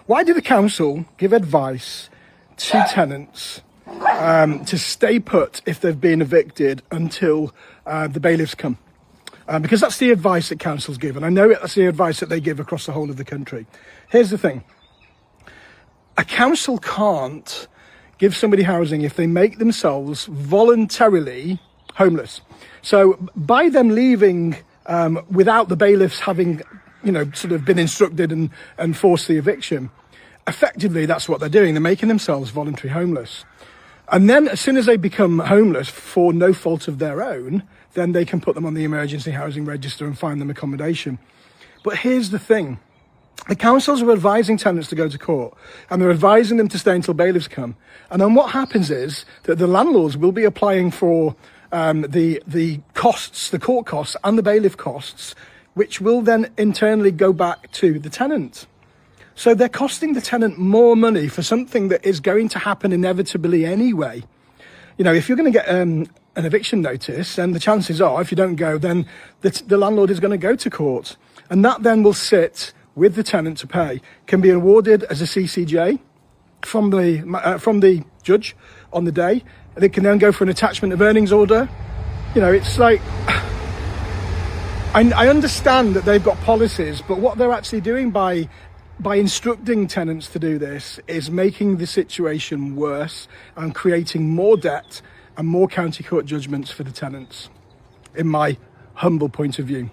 Why did the council give advice to tenants to stay put if they've been evicted until the bailiffs come? Because that's the advice that councils give, and I know that's the advice that they give across the whole of the country. Here's the thing. A council can't give somebody housing if they make themselves voluntarily homeless. So by them leaving without the bailiffs having, sort of been instructed and forced the eviction, effectively that's what they're doing. They're making themselves voluntarily homeless. And then as soon as they become homeless for no fault of their own, then they can put them on the emergency housing register and find them accommodation. But here's the thing. The councils are advising tenants to go to court, and they're advising them to stay until bailiffs come. And then what happens is that the landlords will be applying for the costs, the court costs and the bailiff costs, which will then internally go back to the tenant. So they're costing the tenant more money for something that is going to happen inevitably anyway. If you're going to get an eviction notice, then the chances are, if you don't go, then the landlord is going to go to court. And that then will sit with the tenant to pay, can be awarded as a CCJ from the judge on the day. And it can then go for an attachment of earnings order. It's like, I understand that they've got policies, but what they're actually doing by instructing tenants to do this is making the situation worse and creating more debt and more county court judgments for the tenants, in my humble point of view.